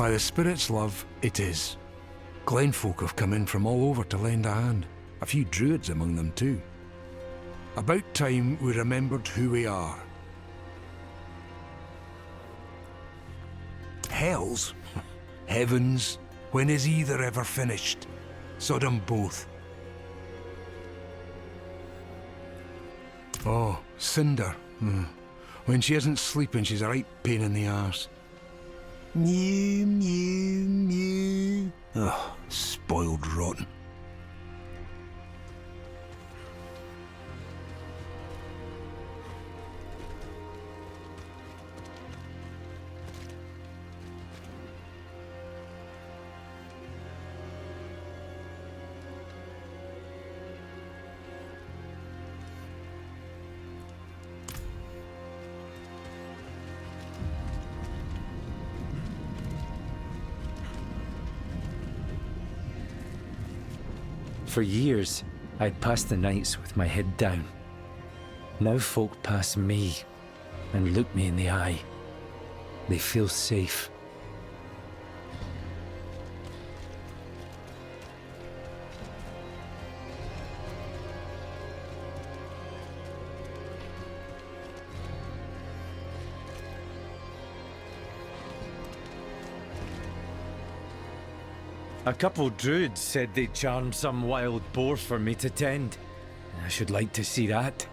By the spirit's love, it is. Glen folk have come in from all over to lend a hand. A few druids among them too. About time we remembered who we are. Hells? Heavens? When is either ever finished? Sod 'em both. Oh, Cinder. When she isn't sleeping, she's a right pain in the arse. Mew, mew, mew. Ugh, spoiled rotten. For years, I'd passed the nights with my head down. Now folk pass me and look me in the eye. They feel safe. A couple druids said they'd charmed some wild boar for me to tend. I should like to see that.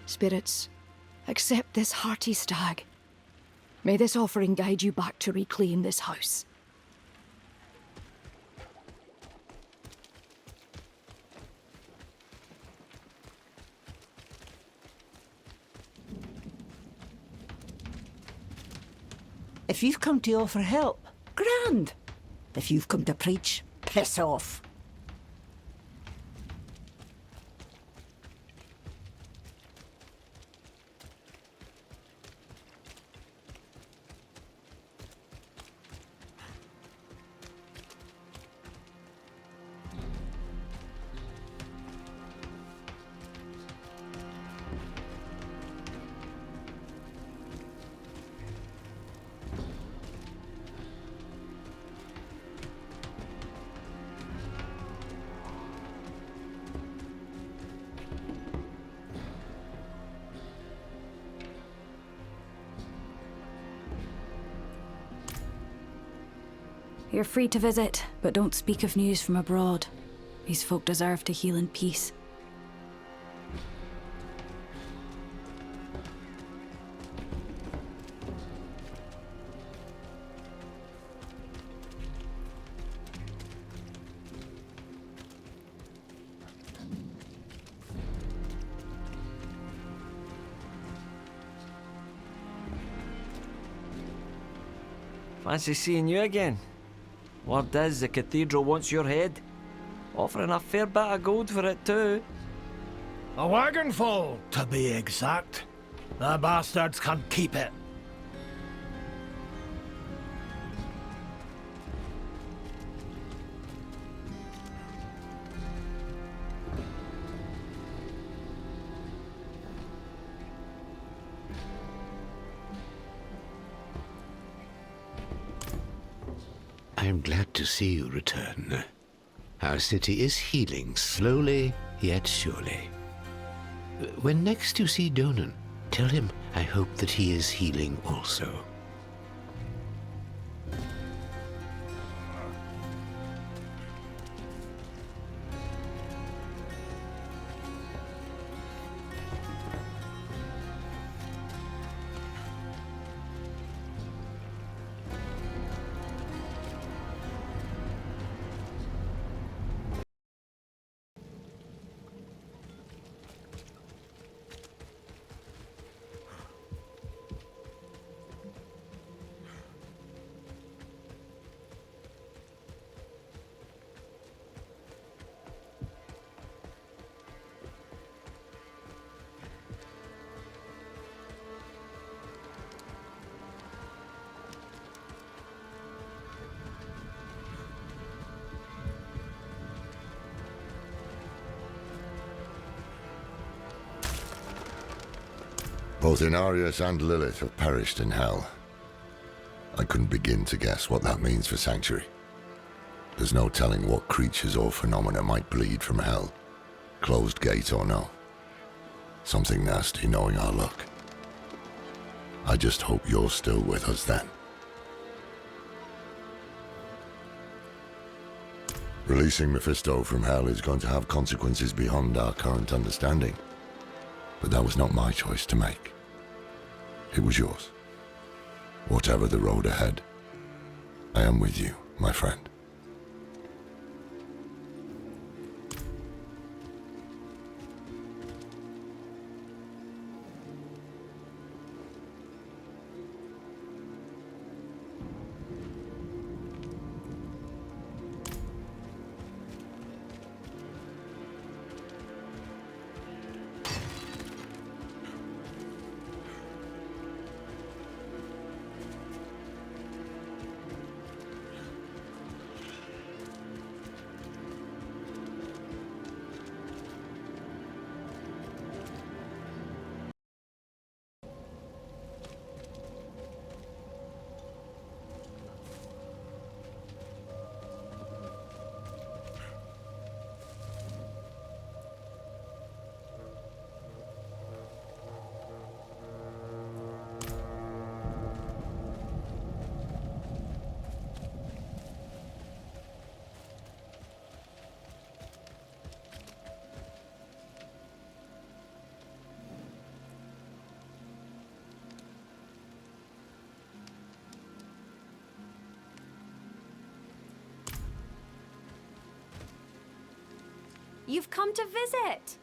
Spirits, accept this hearty stag. May this offering guide you back to reclaim this house. If you've come to offer help, grand. If you've come to preach, piss off. You're free to visit, but don't speak of news from abroad. These folk deserve to heal in peace. Fancy seeing you again. Word is the cathedral wants your head. Offering a fair bit of gold for it too. A wagonful, to be exact. The bastards can keep it. I am glad to see you return. Our city is healing slowly yet surely. When next you see Donan, tell him I hope that he is healing also. Both Inarius and Lilith have perished in hell. I couldn't begin to guess what that means for Sanctuary. There's no telling what creatures or phenomena might bleed from hell, closed gate or no. Something nasty knowing our luck. I just hope you're still with us then. Releasing Mephisto from hell is going to have consequences beyond our current understanding. But that was not my choice to make. It was yours. Whatever the road ahead, I am with you, my friend. You've come to visit!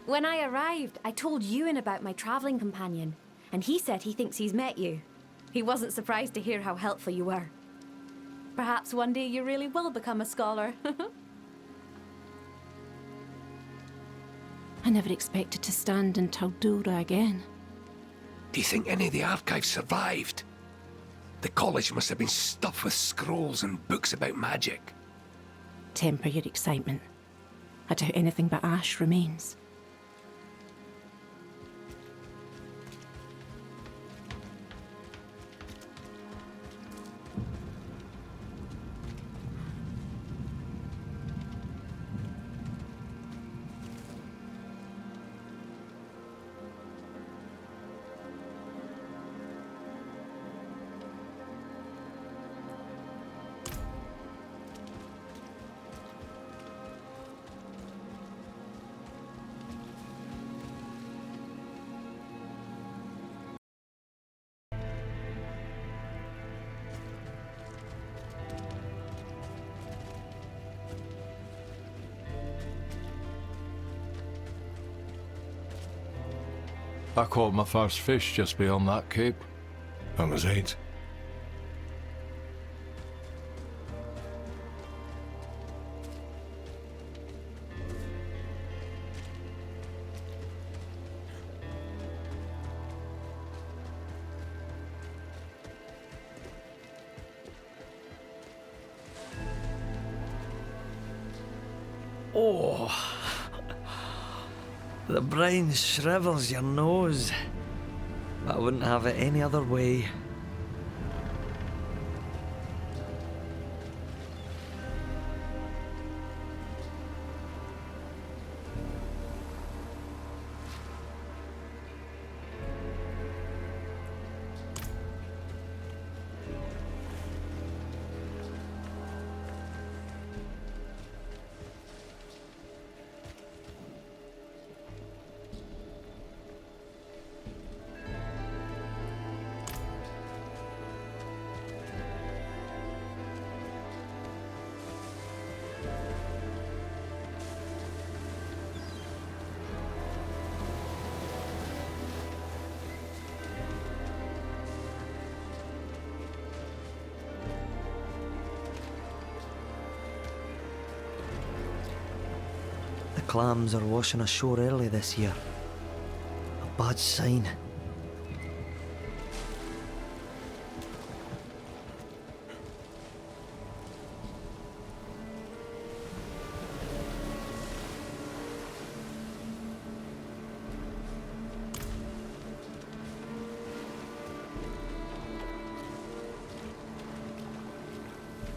When I arrived, I told Ewan about my travelling companion, and he said he thinks he's met you. He wasn't surprised to hear how helpful you were. Perhaps one day you really will become a scholar. I never expected to stand in Taldura again. Do you think any of the archives survived? The college must have been stuffed with scrolls and books about magic. Temper your excitement. I doubt anything but ash remains. I caught my first fish just beyond that cape. I was 8. Oh, the brine shrivels your nose. But I wouldn't have it any other way. clams are washing ashore early this year. A bad sign.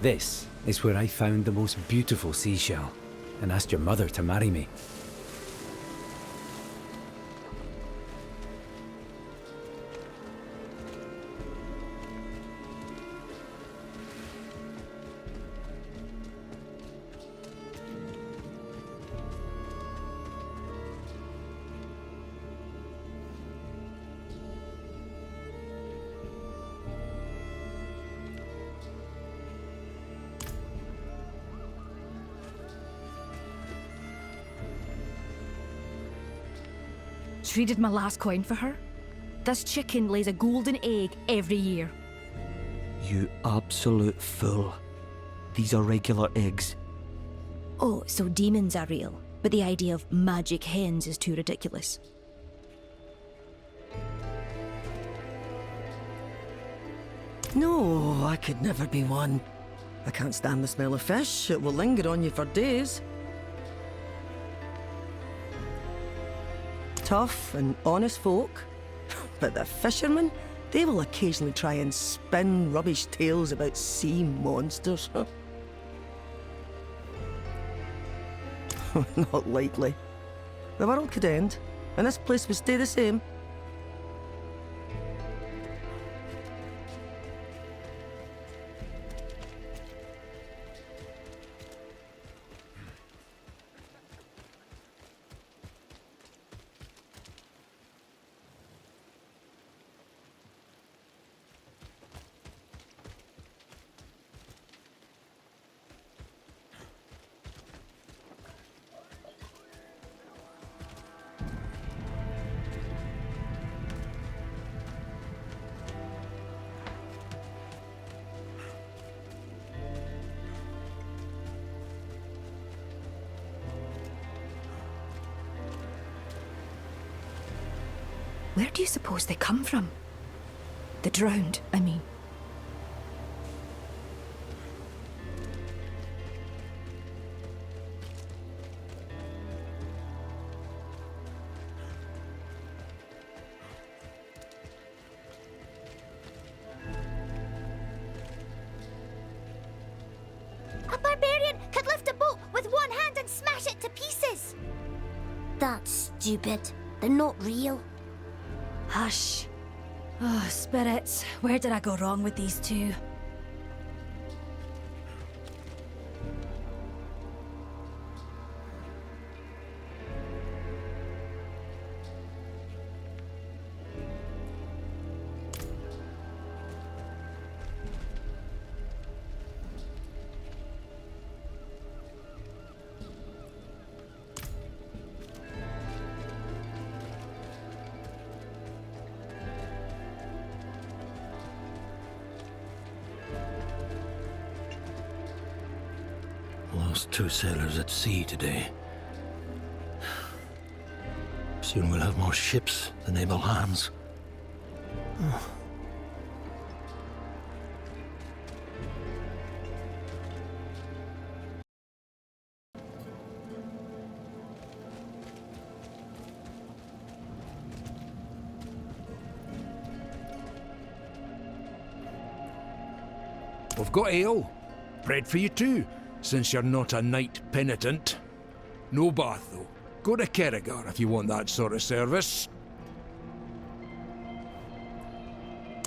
This is where I found the most beautiful seashell and asked your mother to marry me. Traded my last coin for her. This chicken lays a golden egg every year. You absolute fool. These are regular eggs. Oh, so demons are real, but the idea of magic hens is too ridiculous. No, I could never be one. I can't stand the smell of fish. It will linger on you for days. Tough and honest folk. But the fishermen, they will occasionally try and spin rubbish tales about sea monsters. Not likely. The world could end, and this place would stay the same. Where do you suppose they come from? The drowned, I mean. A barbarian could lift a boat with one hand and smash it to pieces. That's stupid. They're not real. Hush. Oh, spirits, where did I go wrong with these two? Lost 2 sailors at sea today. Soon we'll have more ships than able hands. Oh. We've got ale. Bread for you too, since you're not a knight penitent. No bath, though. Go to Kerrigar if you want that sort of service.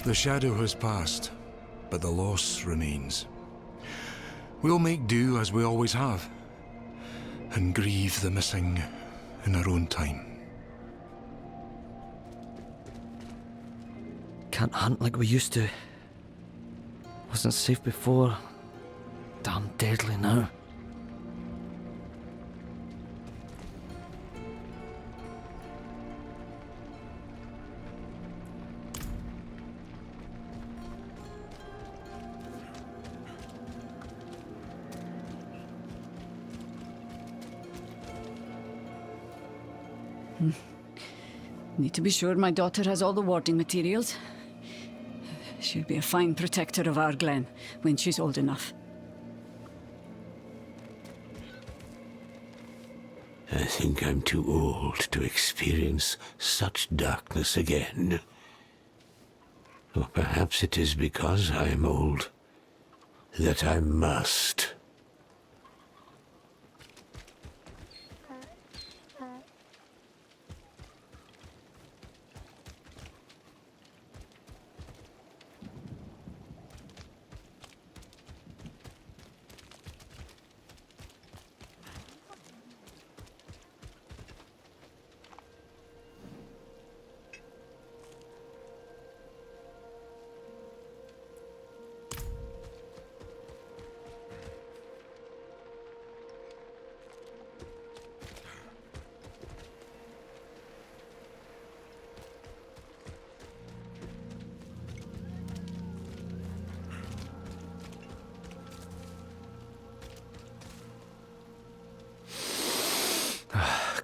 The shadow has passed, but the loss remains. We'll make do as we always have, and grieve the missing in our own time. Can't hunt like we used to. Wasn't safe before. Damn deadly now. Need to be sure my daughter has all the warding materials. She'll be a fine protector of our Glen when she's old enough. I think I'm too old to experience such darkness again. Or perhaps it is because I am old that I must.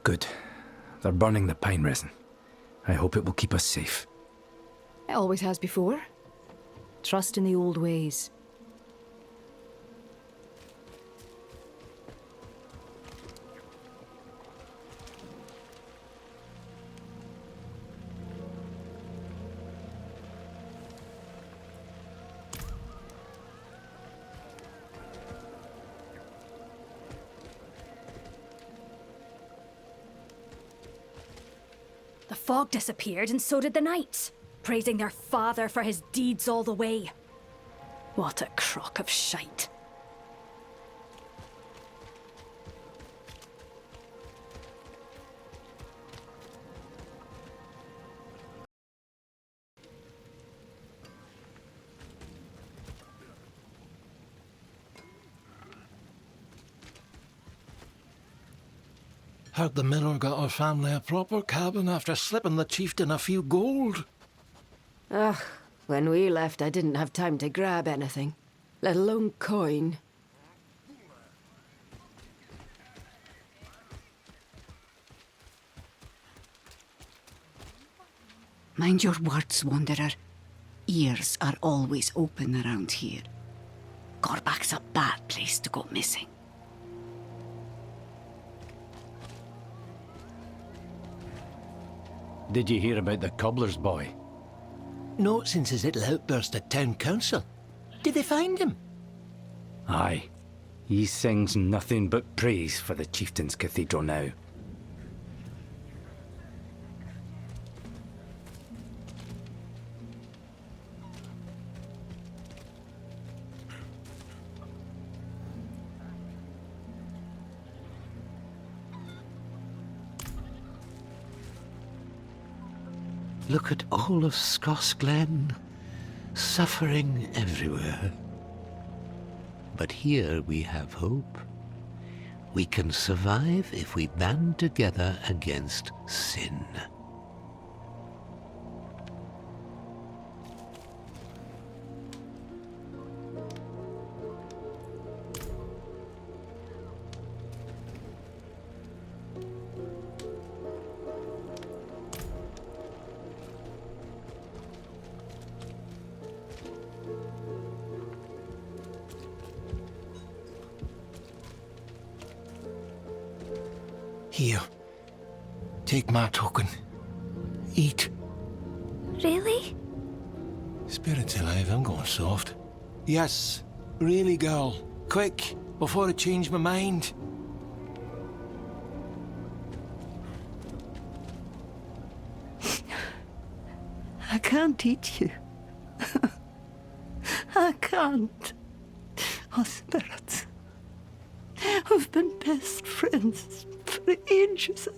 Good. They're burning the pine resin. I hope it will keep us safe. It always has before. Trust in the old ways. The fog disappeared and so did the knights, praising their father for his deeds all the way. What a crock of shite. Heard the miller got our family a proper cabin after slipping the chieftain a few gold. Ugh, when we left I didn't have time to grab anything, let alone coin. Mind your words, Wanderer. Ears are always open around here. Gorbach's a bad place to go missing. Did you hear about the cobbler's boy? Not since his little outburst at town council. Did they find him? Aye. He sings nothing but praise for the chieftain's cathedral now. Look at all of Scosglen, suffering everywhere. But here we have hope. We can survive if we band together against sin. Here. Take my token. Eat. Really? Spirit's alive, I'm going soft. Yes, really, girl. Quick, before I change my mind. I can't eat you. I can't. Oh, spirits. We've been best friends for ages.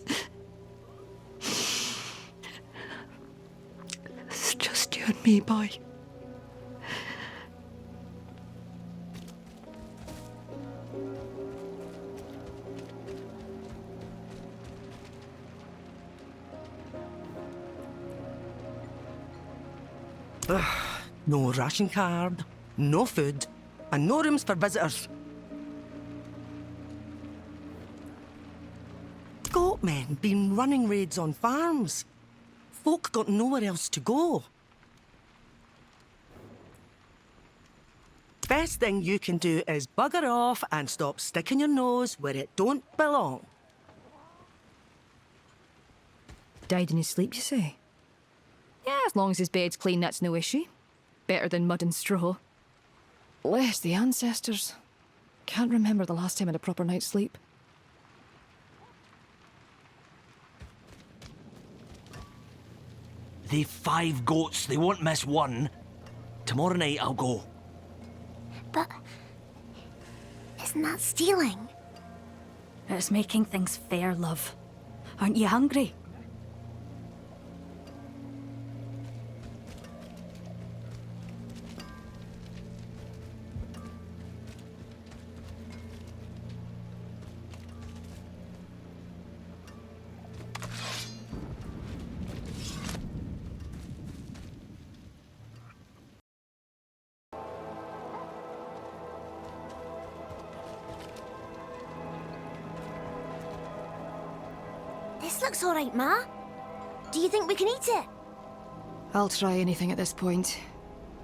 It's just you and me, boy. No ration card, no food, and no rooms for visitors. Go boatmen been running raids on farms. Folk got nowhere else to go. Best thing you can do is bugger off and stop sticking your nose where it don't belong. Died in his sleep, you say? Yeah, as long as his bed's clean, that's no issue. Better than mud and straw. Bless the ancestors. Can't remember the last time I had a proper night's sleep. They've 5 goats, they won't miss one. Tomorrow night I'll go. But isn't that stealing? It's making things fair, love. Aren't you hungry? This looks alright, Ma. Do you think we can eat it? I'll try anything at this point.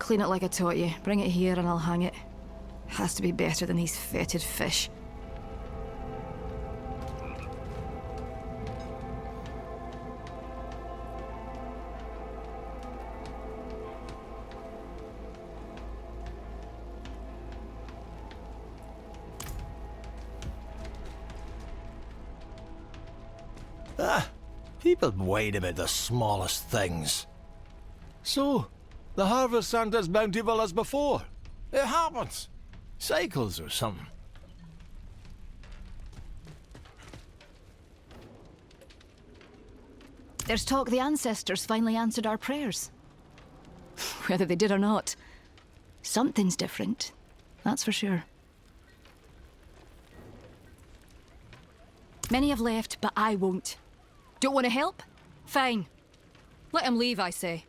Clean it like I taught you, bring it here and I'll hang it. Has to be better than these fetid fish. People whine about the smallest things. So, the harvest aren't as bountiful as before. It happens. Cycles or something. There's talk the ancestors finally answered our prayers. Whether they did or not, something's different. That's for sure. Many have left, but I won't. Don't want to help? Fine. Let him leave, I say.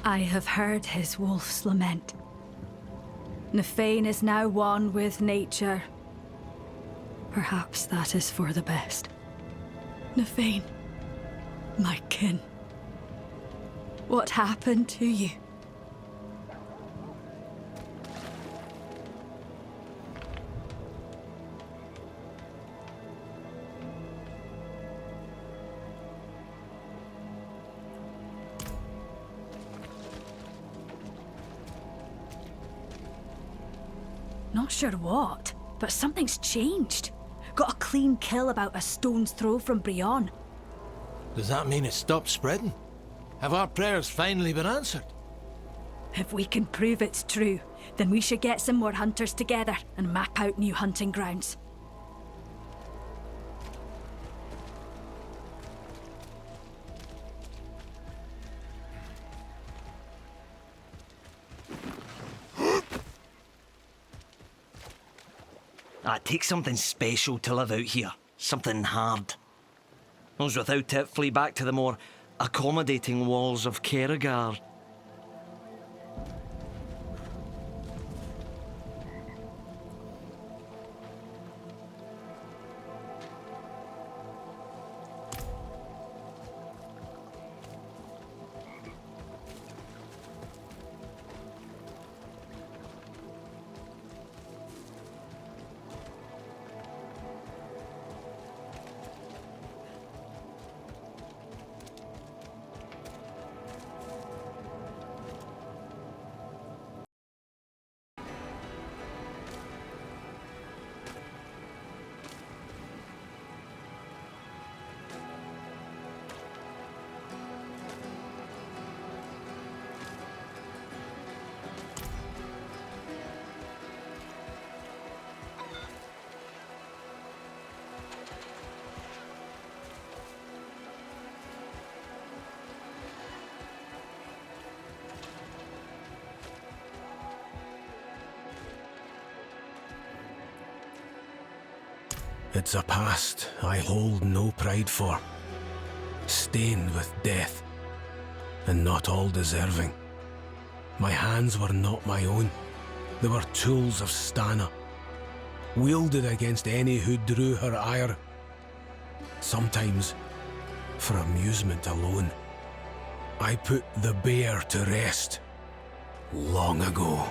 I have heard his wolf's lament. Nefane is now one with nature. Perhaps that is for the best. Nefane, my kin. What happened to you? Not sure what, but something's changed. Got a clean kill about a stone's throw from Brion. Does that mean it stopped spreading? Have our prayers finally been answered? If we can prove it's true, then we should get some more hunters together and map out new hunting grounds. It takes something special to live out here. Something hard. Those without it flee back to the more accommodating walls of Kerrigar. It's a past I hold no pride for, stained with death, and not all deserving. My hands were not my own. They were tools of Stana, wielded against any who drew her ire. Sometimes, for amusement alone, I put the bear to rest long ago.